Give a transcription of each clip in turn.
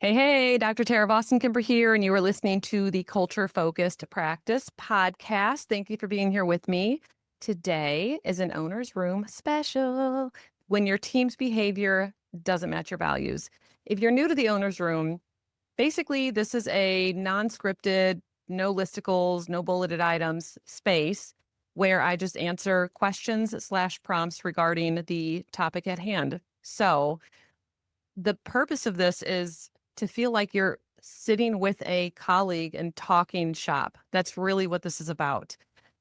Hey, Dr. Tara Vossenkemper here, and you are listening to the Culture Focused Practice podcast. Thank you for being here with me. Today is an owner's room special when your team's behavior doesn't match your values. If you're new to the owner's room, basically, this is a non scripted, no listicles, no bulleted items space where I just answer questions slash prompts regarding the topic at hand. So, the purpose of this is to feel like you're sitting with a colleague and talking shop. That's really what this is about.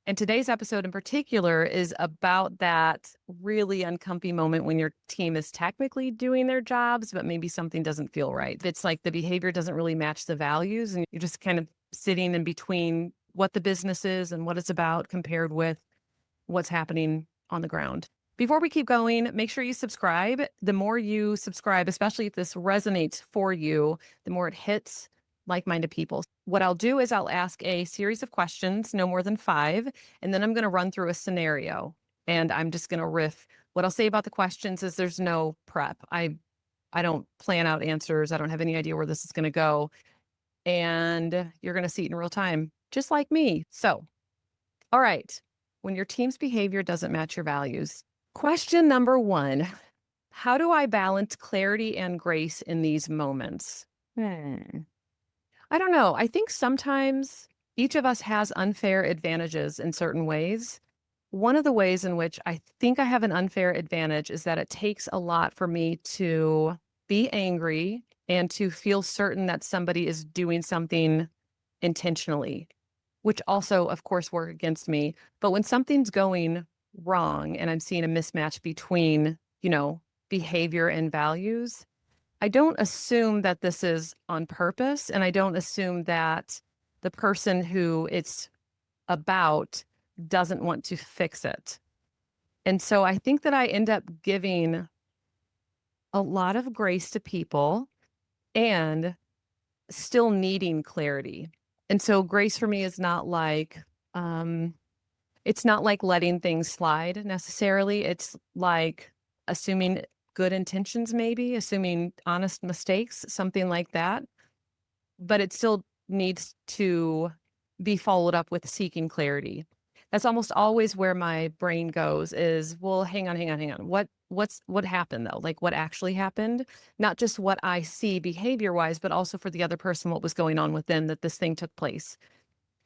And today's episode in particular is about that really uncomfy moment when your team is technically doing their jobs, but maybe something doesn't feel right. It's like the behavior doesn't really match the values, and you're just kind of sitting in between what the business is and what it's about compared with what's happening on the ground. Before we keep going, make sure you subscribe. The more you subscribe, especially if this resonates for you, the more it hits like-minded people. What I'll do is I'll ask a series of questions, no more than 5, and then I'm going to run through a scenario and I'm just going to riff. What I'll say about the questions is there's no prep. I don't plan out answers. I don't have any idea where this is going to go, and you're going to see it in real time, just like me. So, all right. When your team's behavior doesn't match your values. Question number 1. How do I balance clarity and grace in these moments? I don't know. I think sometimes each of us has unfair advantages in certain ways. One of the ways in which I think I have an unfair advantage is that it takes a lot for me to be angry and to feel certain that somebody is doing something intentionally, which also, of course, work against me. But when something's going wrong and I'm seeing a mismatch between, behavior and values, I don't assume that this is on purpose. And I don't assume that the person who it's about doesn't want to fix it. And so I think that I end up giving a lot of grace to people and still needing clarity. And so grace for me is not like, um, it's not like letting things slide necessarily. It's like assuming good intentions, maybe assuming honest mistakes, something like that. But it still needs to be followed up with seeking clarity. That's almost always where my brain goes is, well, hang on. What happened though? Like what actually happened? Not just what I see behavior wise, but also for the other person, what was going on with them that this thing took place.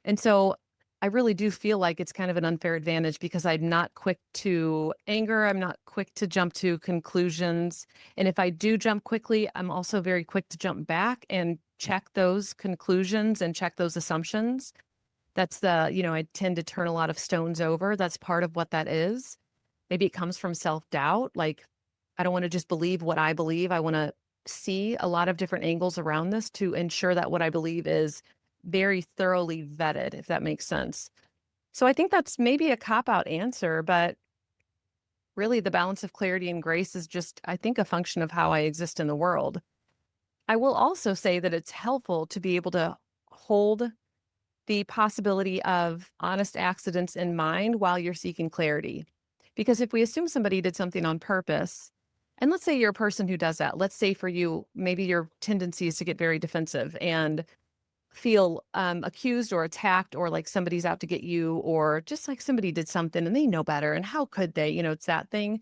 And so I really do feel like it's kind of an unfair advantage because I'm not quick to anger. I'm not quick to jump to conclusions. And if I do jump quickly, I'm also very quick to jump back and check those conclusions and check those assumptions. That's I tend to turn a lot of stones over. That's part of what that is. Maybe it comes from self-doubt. Like, I don't want to just believe what I believe. I want to see a lot of different angles around this to ensure that what I believe is very thoroughly vetted, if that makes sense. So I think that's maybe a cop-out answer, but really the balance of clarity and grace is just, I think, a function of how I exist in the world. I will also say that it's helpful to be able to hold the possibility of honest accidents in mind while you're seeking clarity. Because if we assume somebody did something on purpose, and let's say you're a person who does that, let's say for you, maybe your tendency is to get very defensive and feel accused or attacked or like somebody's out to get you or just like somebody did something and they know better. And how could they? It's that thing.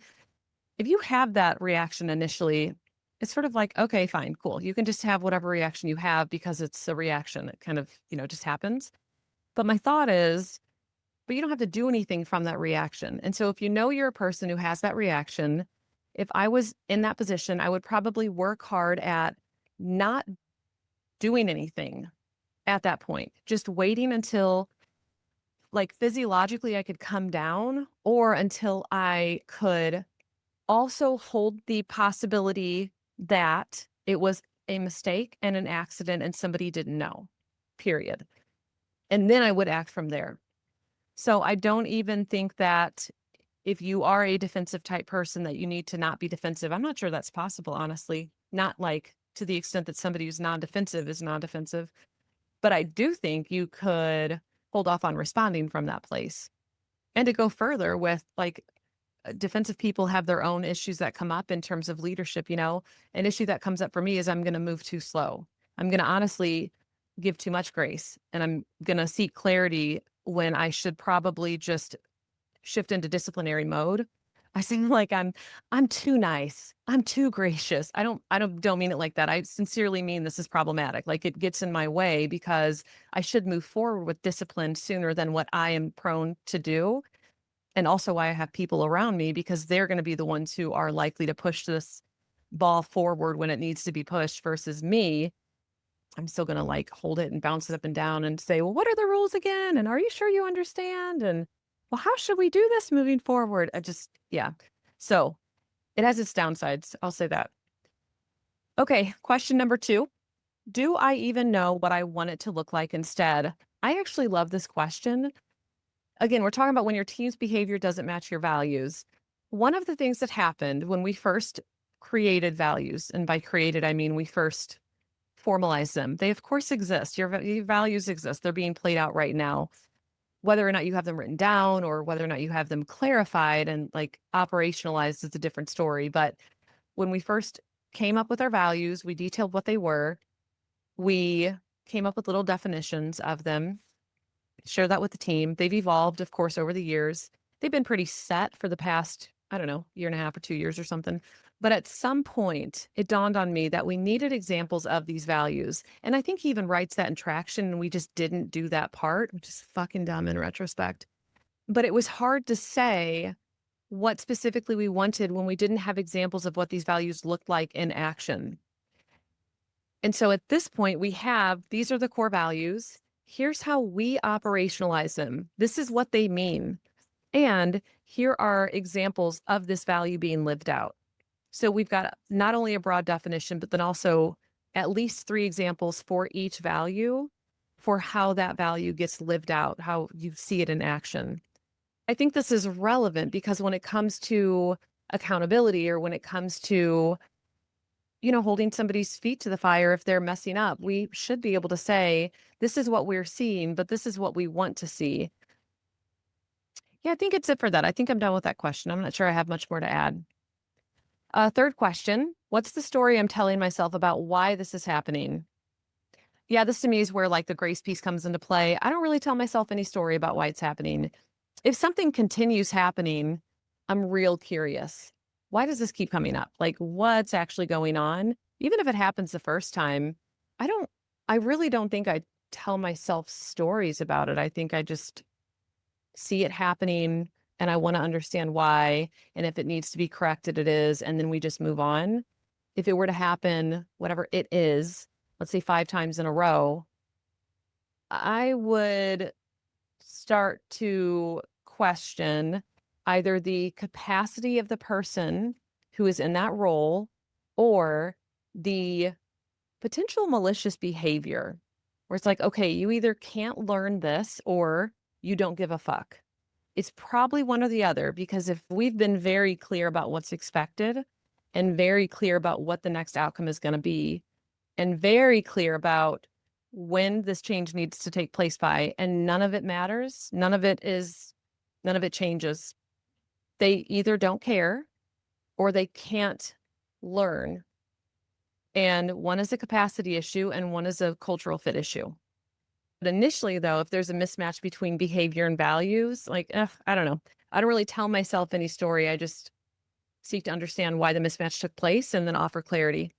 If you have that reaction initially, it's sort of like, okay, fine, cool. You can just have whatever reaction you have because it's a reaction. It kind of, just happens. But my thought is, but you don't have to do anything from that reaction. And so if you know you're a person who has that reaction, if I was in that position, I would probably work hard at not doing anything at that point, just waiting until like physiologically I could come down or until I could also hold the possibility that it was a mistake and an accident and somebody didn't know, period. And then I would act from there. So I don't even think that if you are a defensive type person that you need to not be defensive. I'm not sure that's possible, honestly. Not like to the extent that somebody who's non-defensive is non-defensive. But I do think you could hold off on responding from that place. And to go further with like defensive people have their own issues that come up in terms of leadership. An issue that comes up for me is I'm going to move too slow. I'm going to honestly give too much grace, and I'm going to seek clarity when I should probably just shift into disciplinary mode. I seem like I'm too nice. I'm too gracious. I don't mean it like that. I sincerely mean this is problematic. Like, it gets in my way because I should move forward with discipline sooner than what I am prone to do. And also why I have people around me, because they're going to be the ones who are likely to push this ball forward when it needs to be pushed versus me. I'm still going to like hold it and bounce it up and down and say, well, what are the rules again? And are you sure you understand? And well, how should we do this moving forward? Yeah. So it has its downsides. I'll say that. Okay. Question number 2. Do I even know what I want it to look like instead? I actually love this question. Again, we're talking about when your team's behavior doesn't match your values. One of the things that happened when we first created values, and by created, I mean we first formalize them. They, of course, exist. Your values exist. They're being played out right now. Whether or not you have them written down or whether or not you have them clarified and like operationalized is a different story. But when we first came up with our values, we detailed what they were. We came up with little definitions of them, share that with the team. They've evolved, of course, over the years. They've been pretty set for the past, I don't know, year and a half or 2 years or something. But at some point, it dawned on me that we needed examples of these values. And I think he even writes that in Traction, and we just didn't do that part, which is fucking dumb in retrospect. But it was hard to say what specifically we wanted when we didn't have examples of what these values looked like in action. And so at this point, these are the core values. Here's how we operationalize them. This is what they mean. And here are examples of this value being lived out. So we've got not only a broad definition, but then also at least 3 examples for each value for how that value gets lived out, how you see it in action. I think this is relevant because when it comes to accountability, or when it comes to holding somebody's feet to the fire if they're messing up, we should be able to say, this is what we're seeing, but this is what we want to see. Yeah, I think it's it for that. I think I'm done with that question. I'm not sure I have much more to add. Third question, what's the story I'm telling myself about why this is happening? Yeah, this to me is where like the grace piece comes into play. I don't really tell myself any story about why it's happening. If something continues happening, I'm real curious. Why does this keep coming up? Like, what's actually going on? Even if it happens the first time, I really don't think I tell myself stories about it. I think I just see it happening and I want to understand why. And if it needs to be corrected, it is. And then we just move on. If it were to happen, whatever it is, let's say 5 times in a row, I would start to question either the capacity of the person who is in that role or the potential malicious behavior, where it's like, okay, you either can't learn this or you don't give a fuck. It's probably one or the other, because if we've been very clear about what's expected and very clear about what the next outcome is going to be and very clear about when this change needs to take place by, and none of it matters, none of it changes. They either don't care or they can't learn. And one is a capacity issue and one is a cultural fit issue. But initially, though, if there's a mismatch between behavior and values, like, I don't know. I don't really tell myself any story. I just seek to understand why the mismatch took place and then offer clarity.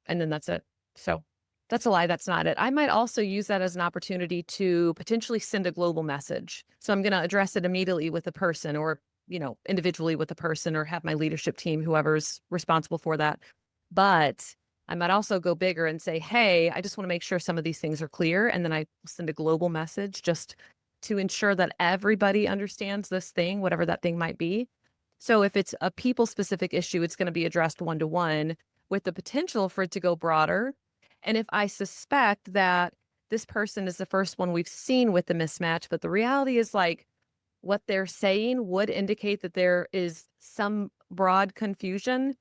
And then that's it. So that's a lie. That's not it. I might also use that as an opportunity to potentially send a global message. So I'm going to address it immediately with the person, or, individually with the person, or have my leadership team, whoever's responsible for that. But I might also go bigger and say, hey, I just want to make sure some of these things are clear. And then I send a global message just to ensure that everybody understands this thing, whatever that thing might be. So if it's a people specific issue, it's going to be addressed one-to-one with the potential for it to go broader. And if I suspect that this person is the first one we've seen with the mismatch, but the reality is like what they're saying would indicate that there is some broad confusion,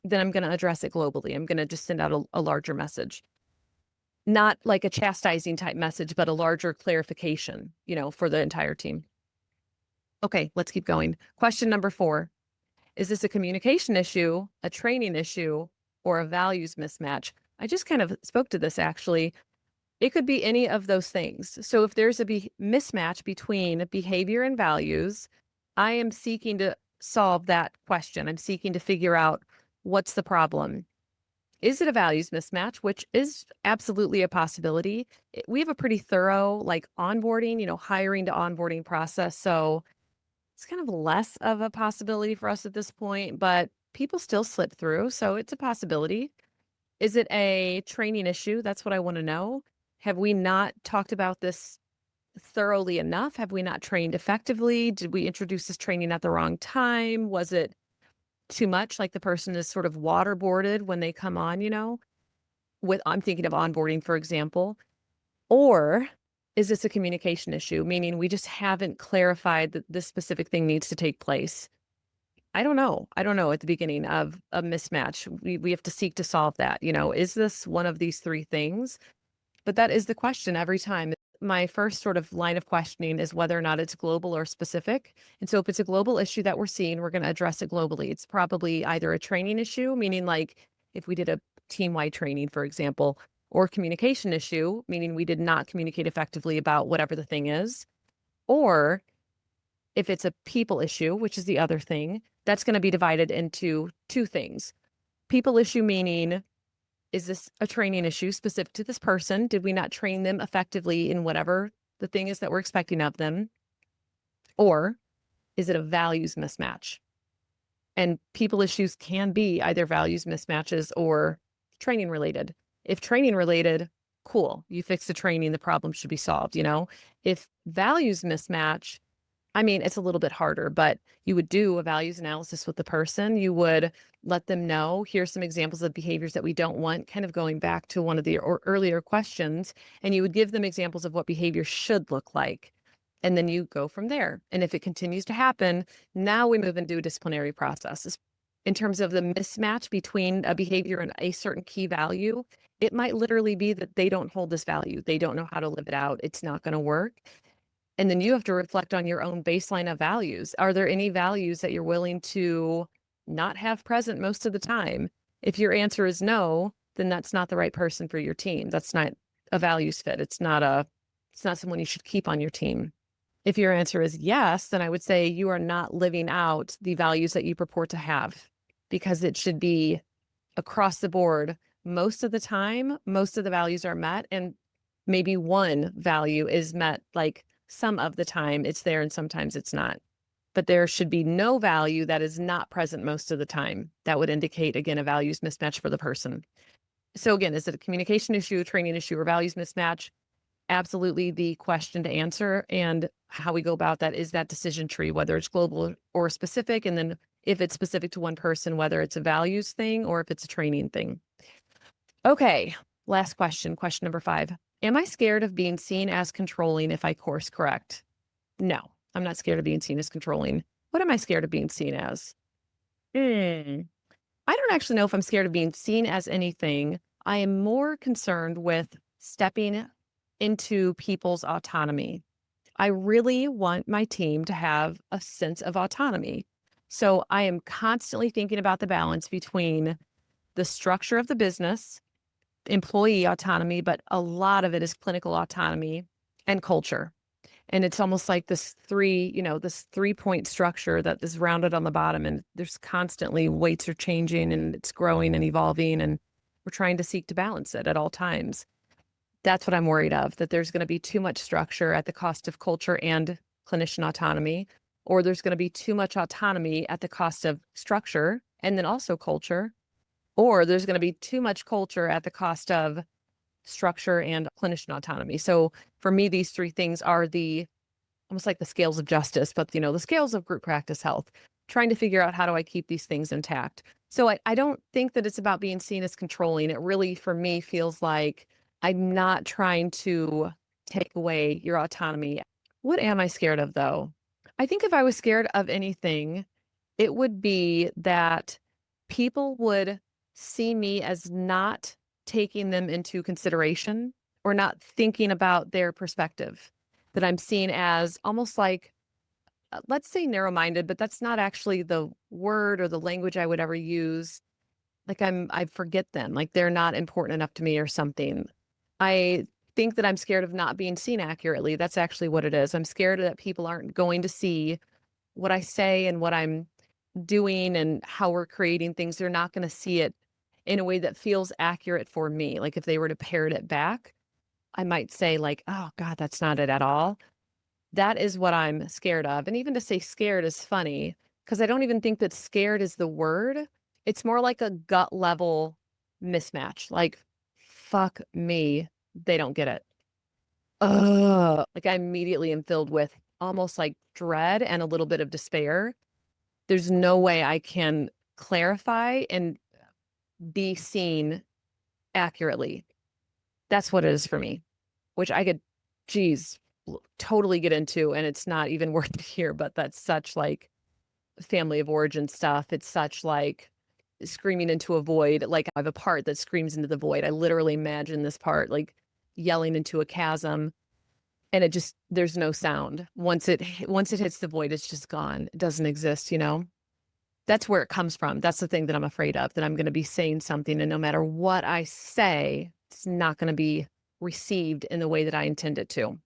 then I'm going to address it globally. I'm going to just send out a larger message. Not like a chastising type message, but a larger clarification, for the entire team. Okay, let's keep going. Question number 4. Is this a communication issue, a training issue, or a values mismatch? I just kind of spoke to this actually. It could be any of those things. So if there's a mismatch between behavior and values, I am seeking to solve that question. I'm seeking to figure out what's the problem. Is it a values mismatch, which is absolutely a possibility. We have a pretty thorough like onboarding, hiring to onboarding process. So it's kind of less of a possibility for us at this point, but people still slip through. So it's a possibility. Is it a training issue? That's what I want to know. Have we not talked about this thoroughly enough? Have we not trained effectively? Did we introduce this training at the wrong time? Was it too much? Like the person is sort of waterboarded when they come on, with, I'm thinking of onboarding, for example. Or is this a communication issue? Meaning we just haven't clarified that this specific thing needs to take place. I don't know. I don't know at the beginning of a mismatch. We have to seek to solve that. Is this one of these three things? But that is the question every time. My first sort of line of questioning is whether or not it's global or specific. And so if it's a global issue that we're seeing, we're going to address it globally. It's probably either a training issue, meaning like if we did a team-wide training, for example, or communication issue, meaning we did not communicate effectively about whatever the thing is, or if it's a people issue, which is the other thing, that's going to be divided into two things. People issue meaning, is this a training issue specific to this person? Did we not train them effectively in whatever the thing is that we're expecting of them? Or is it a values mismatch? And people issues can be either values mismatches or training related. If training related, cool, you fix the training, the problem should be solved, If values mismatch, I mean, it's a little bit harder, but you would do a values analysis with the person. You would let them know, here's some examples of behaviors that we don't want, kind of going back to one of the earlier questions, and you would give them examples of what behavior should look like. And then you go from there. And if it continues to happen, now we move into a disciplinary process. In terms of the mismatch between a behavior and a certain key value, it might literally be that they don't hold this value. They don't know how to live it out. It's not going to work. And then you have to reflect on your own baseline of values. Are there any values that you're willing to not have present most of the time? If your answer is no, then that's not the right person for your team. That's not a values fit. It's not someone you should keep on your team. If your answer is yes, then I would say you are not living out the values that you purport to have, because it should be across the board. Most of the time, most of the values are met, and maybe one value is met like some of the time it's there and sometimes it's not. But there should be no value that is not present most of the time. That would indicate, again, a values mismatch for the person. So again, is it a communication issue, a training issue, or values mismatch? Absolutely the question to answer. And how we go about that is that decision tree, whether it's global or specific. And then if it's specific to one person, whether it's a values thing or if it's a training thing. Okay, last question, question number 5. Am I scared of being seen as controlling if I course correct? No, I'm not scared of being seen as controlling. What am I scared of being seen as? I don't actually know if I'm scared of being seen as anything. I am more concerned with stepping into people's autonomy. I really want my team to have a sense of autonomy. So I am constantly thinking about the balance between the structure of the business, employee autonomy, but a lot of it is clinical autonomy and culture. And it's almost like this this 3-point structure that is rounded on the bottom, and there's constantly weights are changing and it's growing and evolving, and we're trying to seek to balance it at all times. That's what I'm worried of, that there's going to be too much structure at the cost of culture and clinician autonomy, or there's going to be too much autonomy at the cost of structure and then also culture, or there's going to be too much culture at the cost of structure and clinician autonomy. So for me, these three things are almost like the scales of justice, but the scales of group practice health, trying to figure out how do I keep these things intact. So I don't think that it's about being seen as controlling. It really, for me, feels like I'm not trying to take away your autonomy. What am I scared of, though? I think if I was scared of anything, it would be that people would see me as not taking them into consideration or not thinking about their perspective, that I'm seen as almost like let's say narrow-minded, but that's not actually the word or the language I would ever use. Like I forget them, like they're not important enough to me or something. I think that I'm scared of not being seen accurately. That's actually what it is. I'm scared that people aren't going to see what I say and what I'm doing and how we're creating things. They're not going to see it in a way that feels accurate for me. Like if they were to parrot it back, I might say like, "Oh God, that's not it at all." That is what I'm scared of. And even to say scared is funny because I don't even think that scared is the word. It's more like a gut level mismatch. Like, fuck me, they don't get it. Ugh. Like I immediately am filled with almost like dread and a little bit of despair. There's no way I can clarify and be seen accurately. That's what it is for me, which I could, geez, totally get into. And it's not even worth it here, but that's such like family of origin stuff. It's such like screaming into a void. Like I have a part that screams into the void. I literally imagine this part like yelling into a chasm and it just, there's no sound. Once it hits the void, it's just gone. It doesn't exist, you know? That's where it comes from. That's the thing that I'm afraid of, that I'm going to be saying something and no matter what I say, it's not going to be received in the way that I intend it to.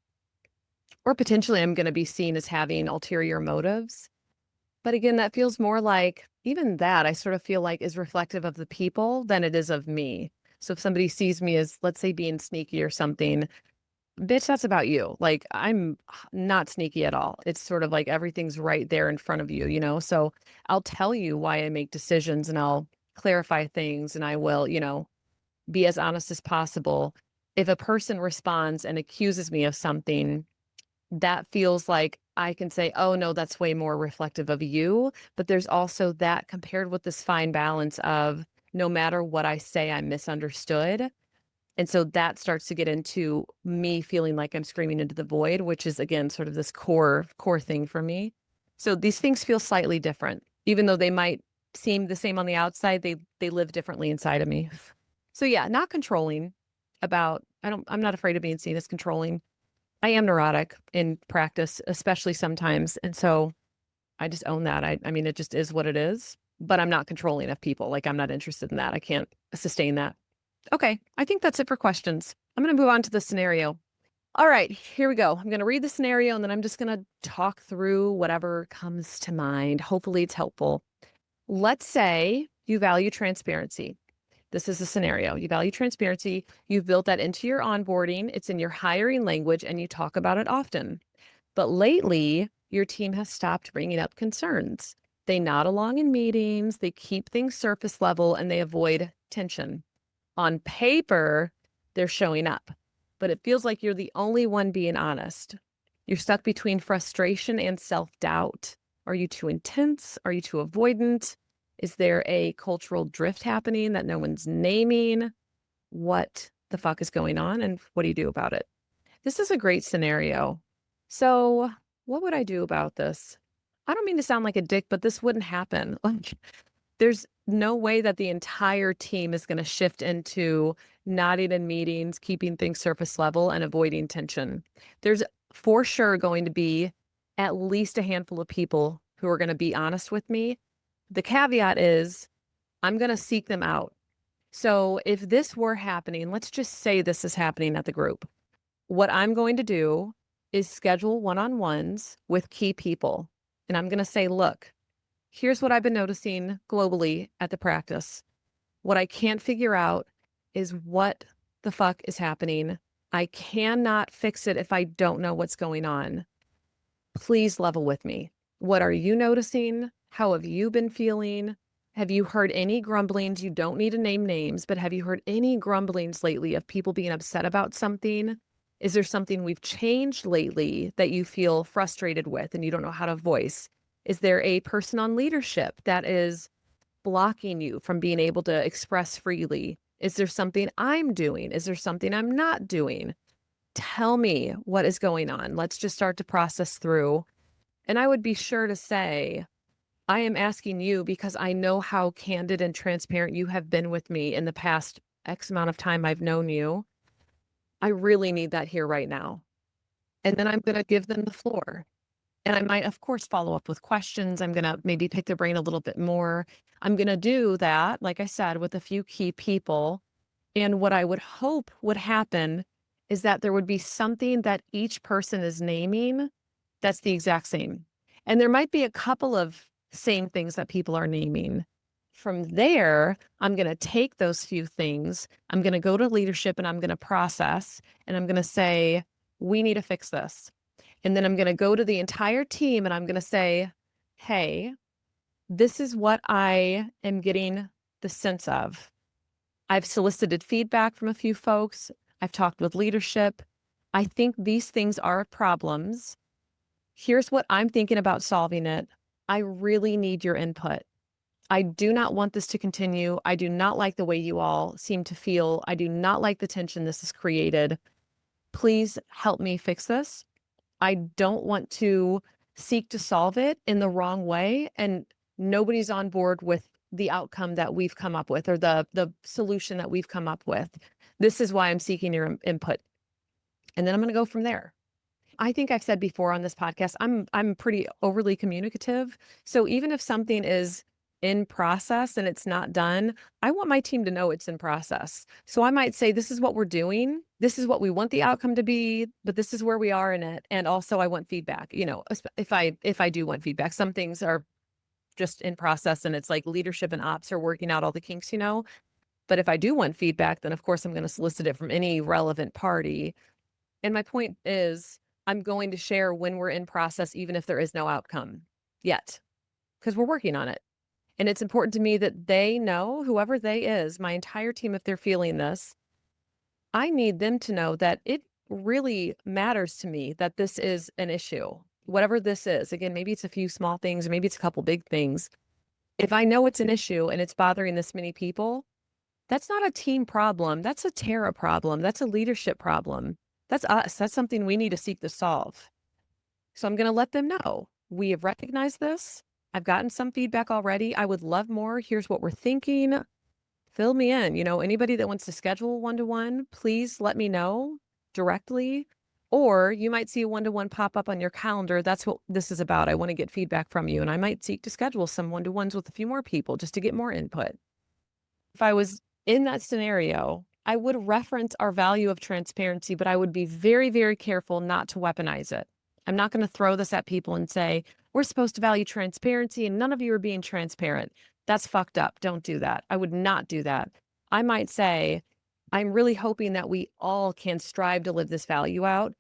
Or potentially I'm going to be seen as having ulterior motives. But again, that feels more like even that I sort of feel like is reflective of the people than it is of me. So if somebody sees me as, let's say, being sneaky or something, bitch, that's about you. Like I'm not sneaky at all. It's sort of like everything's right there in front of you, you know? So I'll tell you why I make decisions and I'll clarify things and I will, you know, be as honest as possible. If a person responds and accuses me of something, that feels like I can say, oh no, that's way more reflective of you. But there's also that compared with this fine balance of no matter what I say, I'm misunderstood. And so that starts to get into me feeling like I'm screaming into the void, which is again sort of this core thing for me. So these things feel slightly different, even though they might seem the same on the outside, they live differently inside of me. So yeah, not controlling about I'm not afraid of being seen as controlling. I am neurotic in practice, especially sometimes. And so I just own that. I mean, it just is what it is, but I'm not controlling of people. Like I'm not interested in that. I can't sustain that. Okay, I think that's it for questions. I'm going to move on to the scenario. All right, here we go. I'm going to read the scenario and then I'm just going to talk through whatever comes to mind. Hopefully, it's helpful. Let's say you value transparency. This is a scenario. You value transparency. You've built that into your onboarding, it's in your hiring language, and you talk about it often. But lately, your team has stopped bringing up concerns. They nod along in meetings, they keep things surface level, and they avoid tension. On paper, they're showing up, but it feels like you're the only one being honest. You're stuck between frustration and self-doubt. Are you too intense? Are you too avoidant? Is there a cultural drift happening that no one's naming? What the fuck is going on and what do you do about it? This is a great scenario. So, what would I do about this? I don't mean to sound like a dick, but this wouldn't happen. Like there's no way that the entire team is going to shift into nodding in meetings, keeping things surface level, and avoiding tension. There's for sure going to be at least a handful of people who are going to be honest with me. The caveat is I'm going to seek them out. So if this were happening, let's just say this is happening at the group. What I'm going to do is schedule one-on-ones with key people. And I'm going to say, look, here's what I've been noticing globally at the practice. What I can't figure out is what the fuck is happening. I cannot fix it if I don't know what's going on. Please level with me. What are you noticing? How have you been feeling? Have you heard any grumblings? You don't need to name names, but have you heard any grumblings lately of people being upset about something? Is there something we've changed lately that you feel frustrated with and you don't know how to voice? Is there a person on leadership that is blocking you from being able to express freely? Is there something I'm doing? Is there something I'm not doing? Tell me what is going on. Let's just start to process through. And I would be sure to say, I am asking you because I know how candid and transparent you have been with me in the past X amount of time I've known you. I really need that here right now. And then I'm going to give them the floor. And I might, of course, follow up with questions. I'm going to maybe pick their brain a little bit more. I'm going to do that, like I said, with a few key people. And what I would hope would happen is that there would be something that each person is naming that's the exact same. And there might be a couple of same things that people are naming. From there, I'm going to take those few things, I'm going to go to leadership and I'm going to process and I'm going to say, we need to fix this. And then I'm going to go to the entire team and I'm going to say, hey, this is what I am getting the sense of. I've solicited feedback from a few folks. I've talked with leadership. I think these things are problems. Here's what I'm thinking about solving it. I really need your input. I do not want this to continue. I do not like the way you all seem to feel. I do not like the tension this has created. Please help me fix this. I don't want to seek to solve it in the wrong way, and nobody's on board with the outcome that we've come up with or the solution that we've come up with. This is why I'm seeking your input. And then I'm going to go from there. I think I've said before on this podcast, I'm pretty overly communicative. So even if something is in process and it's not done, I want my team to know it's in process. So I might say, this is what we're doing. This is what we want the outcome to be, but this is where we are in it. And also I want feedback. You know, if I do want feedback, some things are just in process and it's like leadership and ops are working out all the kinks, you know. But if I do want feedback, then of course I'm going to solicit it from any relevant party. And my point is, I'm going to share when we're in process, even if there is no outcome yet, because we're working on it. And it's important to me that they know, whoever they is, my entire team, if they're feeling this, I need them to know that it really matters to me that this is an issue. Whatever this is, again, maybe it's a few small things, or maybe it's a couple big things. If I know it's an issue and it's bothering this many people, that's not a team problem. That's a Tara problem. That's a leadership problem. That's us. That's something we need to seek to solve. So I'm going to let them know. We have recognized this. I've gotten some feedback already. I would love more. Here's what we're thinking. Fill me in. You know, anybody that wants to schedule one-to-one, please let me know directly. Or you might see a one-to-one pop up on your calendar. That's what this is about. I want to get feedback from you. And I might seek to schedule some one-to-ones with a few more people just to get more input. If I was in that scenario, I would reference our value of transparency, but I would be very, very careful not to weaponize it. I'm not going to throw this at people and say, we're supposed to value transparency and none of you are being transparent. That's fucked up. Don't do that. I would not do that. I might say, I'm really hoping that we all can strive to live this value out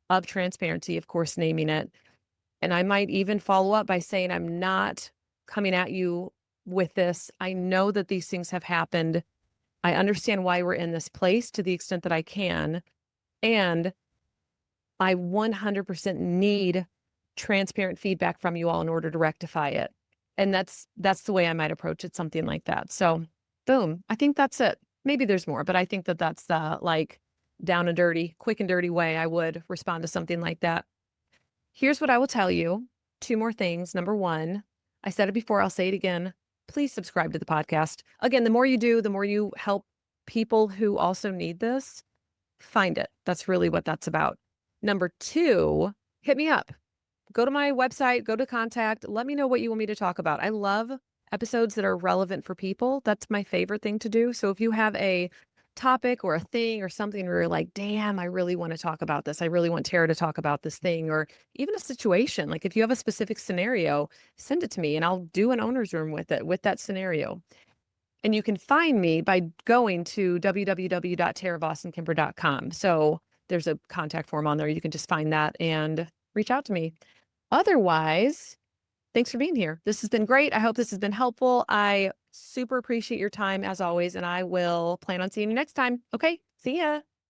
of transparency, of course, naming it. And I might even follow up by saying, I'm not coming at you with this. I know that these things have happened. I understand why we're in this place to the extent that I can. And I 100% need transparent feedback from you all in order to rectify it. And that's the way I might approach it, something like that. So boom, I think that's it. Maybe there's more, but I think that that's the like down and dirty, quick and dirty way I would respond to something like that. Here's what I will tell you. Two more things. Number one, I said it before, I'll say it again. Please subscribe to the podcast. Again, the more you do, the more you help people who also need this find it. That's really what that's about. Number two, hit me up. Go to my website, go to contact, let me know what you want me to talk about. I love episodes that are relevant for people. That's my favorite thing to do. So if you have a topic or a thing or something where you're like, damn, I really want to talk about this. I really want Tara to talk about this thing, or even a situation. Like if you have a specific scenario, send it to me and I'll do an owner's room with it, with that scenario. And you can find me by going to www.taravossenkemper.com. So there's a contact form on there. You can just find that and reach out to me. Otherwise, thanks for being here. This has been great. I hope this has been helpful. I super appreciate your time as always, and I will plan on seeing you next time. Okay, see ya.